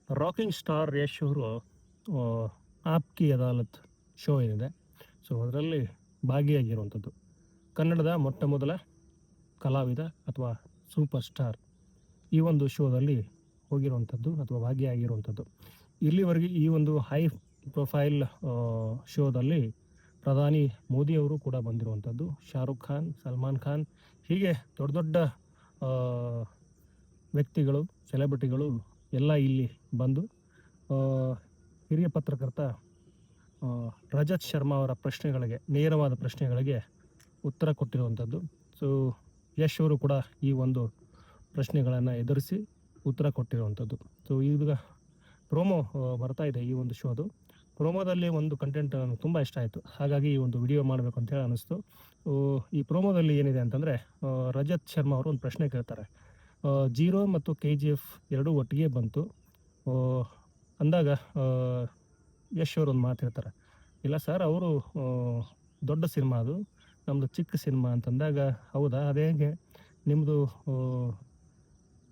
Rocking star Yash ಅವರು app ಕಿ ಅದಾಲತ್ show ಏನಿದೆ, so ಅದರಲ್ಲಿ ಭಾಗಿಯಾಗಿರುವಂಥದ್ದು. ಕನ್ನಡದ ಮೊಟ್ಟ ಮೊದಲ ಕಲಾವಿದ ಅಥವಾ ಸೂಪರ್ ಸ್ಟಾರ್ ಈ ಒಂದು ಶೋದಲ್ಲಿ ಹೋಗಿರುವಂಥದ್ದು ಅಥವಾ ಭಾಗಿಯಾಗಿರುವಂಥದ್ದು. ಇಲ್ಲಿವರೆಗೆ ಈ ಒಂದು ಹೈ ಪ್ರೊಫೈಲ್ ಶೋದಲ್ಲಿ ಪ್ರಧಾನಿ ಮೋದಿಯವರು ಕೂಡ ಬಂದಿರುವಂಥದ್ದು, ಶಾರುಖ್ ಖಾನ್, ಸಲ್ಮಾನ್ ಖಾನ್, ಹೀಗೆ ದೊಡ್ಡ ದೊಡ್ಡ ವ್ಯಕ್ತಿಗಳು, ಸೆಲೆಬ್ರಿಟಿಗಳು ಎಲ್ಲ ಇಲ್ಲಿ ಬಂದು ಹಿರಿಯ ಪತ್ರಕರ್ತ ರಜತ್ ಶರ್ಮಾ ಅವರ ಪ್ರಶ್ನೆಗಳಿಗೆ, ನೇರವಾದ ಪ್ರಶ್ನೆಗಳಿಗೆ ಉತ್ತರ ಕೊಟ್ಟಿರುವಂಥದ್ದು. ಸೊ ಯಶ್ ಅವರು ಕೂಡ ಈ ಒಂದು ಪ್ರಶ್ನೆಗಳನ್ನು ಎದುರಿಸಿ ಉತ್ತರ ಕೊಟ್ಟಿರುವಂಥದ್ದು. ಸೊ ಈಗ ಪ್ರೋಮೋ ಬರ್ತಾ ಇದೆ ಈ ಒಂದು ಶೋದು. ಪ್ರೋಮೋದಲ್ಲಿ ಒಂದು ಕಂಟೆಂಟ್ ನನಗೆ ತುಂಬ ಇಷ್ಟ ಆಯಿತು, ಹಾಗಾಗಿ ಈ ಒಂದು ವಿಡಿಯೋ ಮಾಡಬೇಕು ಅಂತ ಹೇಳಿ ಅನ್ನಿಸ್ತು. ಈ ಪ್ರೋಮೋದಲ್ಲಿ ಏನಿದೆ ಅಂತಂದರೆ, ರಜತ್ ಶರ್ಮಾ ಅವರು ಒಂದು ಪ್ರಶ್ನೆ ಕೇಳ್ತಾರೆ. ಜೀರೋ ಮತ್ತು KGF ಎರಡೂ ಒಟ್ಟಿಗೆ ಬಂತು ಅಂದಾಗ ಯಶ್ ಅವರು ಒಂದು ಮಾತು ಹೇಳ್ತಾರೆ, ಇಲ್ಲ ಸರ್, ಅವರು ದೊಡ್ಡ ಸಿನಿಮಾ, ಅದು ನಮ್ಮದು ಚಿಕ್ಕ ಸಿನಿಮಾ ಅಂತಂದಾಗ, ಹೌದಾ, ಅದೇ ಹೇಗೆ ನಿಮ್ಮದು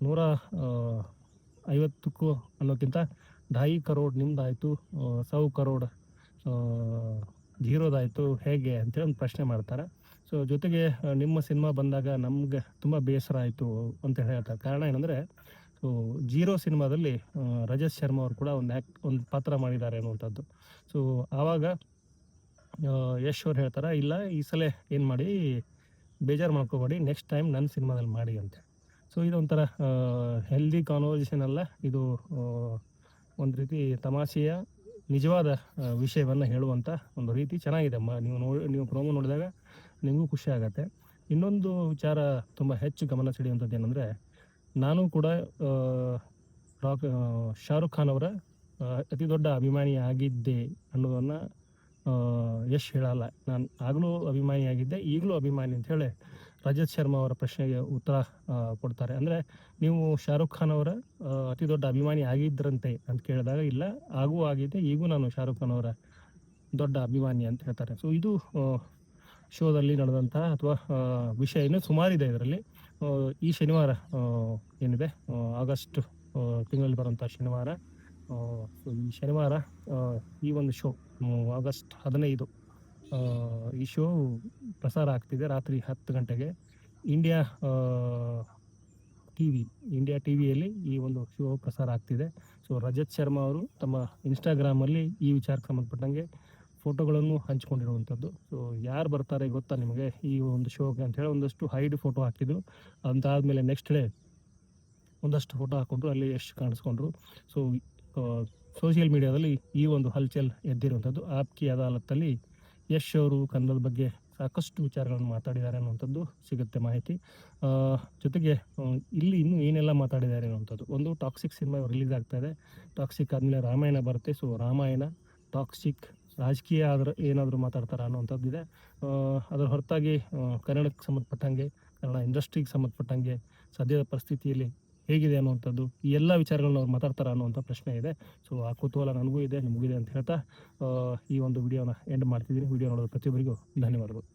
150 ಅನ್ನೋಕ್ಕಿಂತ 2.5 ಕರೋಡ್ ನಿಮ್ದಾಯಿತು, 100 ಕರೋಡ್ ಜೀರೋದಾಯಿತು, ಹೇಗೆ ಅಂತೇಳಿ ಒಂದು ಪ್ರಶ್ನೆ ಮಾಡ್ತಾರೆ. ಸೊ ಜೊತೆಗೆ ನಿಮ್ಮ ಸಿನಿಮಾ ಬಂದಾಗ ನಮಗೆ ತುಂಬ ಬೇಸರ ಆಯಿತು ಅಂತ ಹೇಳ್ತಾರೆ. ಕಾರಣ ಏನಂದರೆ, ಸೊ ಜೀರೋ ಸಿನಿಮಾದಲ್ಲಿ ರಜತ್ ಶರ್ಮಾ ಅವರು ಕೂಡ ಒಂದು ಪಾತ್ರ ಮಾಡಿದ್ದಾರೆ ಅನ್ನುವಂಥದ್ದು. ಸೊ ಆವಾಗ ಯಶ್ ಅವ್ರು ಹೇಳ್ತಾರೆ, ಇಲ್ಲ ಈ ಸಲ ಏನು ಮಾಡಿ, ಬೇಜಾರು ಮಾಡ್ಕೋಬೇಡಿ, ನೆಕ್ಸ್ಟ್ ಟೈಮ್ ನನ್ನ ಸಿನಿಮಾದಲ್ಲಿ ಮಾಡಿ ಅಂತ. ಸೊ ಇದೊಂಥರ ಹೆಲ್ದಿ ಕಾನ್ವರ್ಸೇಷನ್ ಅಲ್ಲ, ಇದು ಒಂದು ರೀತಿ ತಮಾಷೆಯ ನಿಜವಾದ ವಿಷಯವನ್ನು ಹೇಳುವಂಥ ಒಂದು ರೀತಿ ಚೆನ್ನಾಗಿದೆ. ನೀವು ಪ್ರೋಮೋ ನೋಡಿದಾಗ ನಿಮಗೂ ಖುಷಿ ಆಗುತ್ತೆ. ಇನ್ನೊಂದು ವಿಚಾರ ತುಂಬ ಹೆಚ್ಚು ಗಮನ ಸೆಳೆಯುವಂಥದ್ದು ಏನಂದರೆ, ನಾನು ಕೂಡ ಶಾರುಖ್ ಖಾನ್ ಅವರ ಅತಿ ದೊಡ್ಡ ಅಭಿಮಾನಿ ಆಗಿದ್ದೆ ಅನ್ನೋದನ್ನು ಯಶ್ ಹೇಳಲ್ಲ. ನಾನು ಆಗಲೂ ಅಭಿಮಾನಿಯಾಗಿದ್ದೆ, ಈಗಲೂ ಅಭಿಮಾನಿ ಅಂತ ಹೇಳಿ ರಜತ್ ಶರ್ಮಾ ಅವರ ಪ್ರಶ್ನೆಗೆ ಉತ್ತರ ಕೊಡ್ತಾರೆ. ಅಂದರೆ, ನೀವು ಶಾರುಖ್ ಖಾನ್ ಅವರ ಅತಿ ದೊಡ್ಡ ಅಭಿಮಾನಿ ಆಗಿದ್ದರಂತೆ ಅಂತ ಕೇಳಿದಾಗ, ಇಲ್ಲ, ಆಗೂ ಆಗಿದ್ದೆ, ಈಗೂ ನಾನು ಶಾರುಖ್ ಖಾನ್ ಅವರ ದೊಡ್ಡ ಅಭಿಮಾನಿ ಅಂತ ಹೇಳ್ತಾರೆ. ಸೊ ಇದು ಶೋದಲ್ಲಿ ನಡೆದಂತಹ ಅಥವಾ ವಿಷಯ ಇನ್ನೂ ಸುಮಾರಿದೆ ಇದರಲ್ಲಿ. ಈ ಶನಿವಾರ ಏನಿದೆ, ಆಗಸ್ಟ್ ತಿಂಗಳಲ್ಲಿ ಬರುವಂಥ ಶನಿವಾರ, ಈ ಶನಿವಾರ ಈ ಒಂದು ಶೋ ಆಗಸ್ಟ್ 15 ಈ ಶೋ ಪ್ರಸಾರ ಆಗ್ತಿದೆ ರಾತ್ರಿ 10 ಗಂಟೆಗೆ ಇಂಡಿಯಾ ಟಿವಿಯಲ್ಲಿ ಈ ಒಂದು ಶೋ ಪ್ರಸಾರ ಆಗ್ತಿದೆ. ಸೊ ರಜತ್ ಶರ್ಮಾ ಅವರು ತಮ್ಮ ಇನ್ಸ್ಟಾಗ್ರಾಮಲ್ಲಿ ಈ ವಿಚಾರಕ್ಕೆ ಸಂಬಂಧಪಟ್ಟಂಗೆ ಫೋಟೋಗಳನ್ನು ಹಂಚ್ಕೊಂಡಿರುವಂಥದ್ದು. ಸೊ ಯಾರು ಬರ್ತಾರೆ ಗೊತ್ತಾ ನಿಮಗೆ ಈ ಒಂದು ಶೋಗೆ ಅಂತ ಹೇಳಿ ಒಂದಷ್ಟು ಹೈಡ್ ಫೋಟೋ ಹಾಕಿದ್ರು. ಅದಾದಮೇಲೆ ನೆಕ್ಸ್ಟ್ ಡೇ ಒಂದಷ್ಟು ಫೋಟೋ ಹಾಕ್ಕೊಂಡ್ರು, ಅಲ್ಲಿ ಯಶ್ ಕಾಣಿಸ್ಕೊಂಡ್ರು. ಸೊ ಸೋಷಿಯಲ್ ಮೀಡಿಯಾದಲ್ಲಿ ಈ ಒಂದು ಹಲ್ಚಲ್ ಎದ್ದಿರುವಂಥದ್ದು. ಆಪ್ ಕಿ ಅದಾಲತ್ತಲ್ಲಿ ಯಶ್ ಅವರು ಕನ್ನಡದ ಬಗ್ಗೆ ಸಾಕಷ್ಟು ವಿಚಾರಗಳನ್ನು ಮಾತಾಡಿದ್ದಾರೆ ಅನ್ನುವಂಥದ್ದು ಸಿಗುತ್ತೆ ಮಾಹಿತಿ. ಜೊತೆಗೆ ಇಲ್ಲಿ ಇನ್ನೂ ಏನೆಲ್ಲ ಮಾತಾಡಿದ್ದಾರೆ ಅನ್ನುವಂಥದ್ದು, ಒಂದು ಟಾಕ್ಸಿಕ್ ಸಿನಿಮಾ ರಿಲೀಸ್ ಆಗ್ತಾ ಇದೆ. ಟಾಕ್ಸಿಕ್ ಆದಮೇಲೆ ರಾಮಾಯಣ ಬರುತ್ತೆ. ಸೊ ರಾಮಾಯಣ, ಟಾಕ್ಸಿಕ್, ರಾಜಕೀಯ ಆದ್ರೆ ಏನಾದರೂ ಮಾತಾಡ್ತಾರೆ ಅನ್ನುವಂಥದ್ದು ಇದೆ. ಅದರ ಹೊರತಾಗಿ ಕನ್ನಡಕ್ಕೆ ಸಂಬಂಧಪಟ್ಟಂಗೆ, ಕನ್ನಡ ಇಂಡಸ್ಟ್ರಿಗೆ ಸಂಬಂಧಪಟ್ಟಂಗೆ ಸದ್ಯದ ಪರಿಸ್ಥಿತಿಯಲ್ಲಿ ಹೇಗಿದೆ ಅನ್ನುವಂಥದ್ದು, ಈ ಎಲ್ಲ ವಿಚಾರಗಳನ್ನ ಅವ್ರು ಮಾತಾಡ್ತಾರೆ ಅನ್ನುವಂಥ ಪ್ರಶ್ನೆ ಇದೆ. ಸೊ ಆ ಕುತೂಹಲ ನನಗೂ ಇದೆ, ನಿಮಗೂ ಇದೆ ಅಂತ ಹೇಳ್ತಾ ಈ ಒಂದು ವಿಡಿಯೋನ ಎಂಡ್ ಮಾಡ್ತಿದ್ದೀನಿ. ವಿಡಿಯೋ ನೋಡೋದು ಪ್ರತಿಯೊಬ್ಬರಿಗೂ ಧನ್ಯವಾದಗಳು.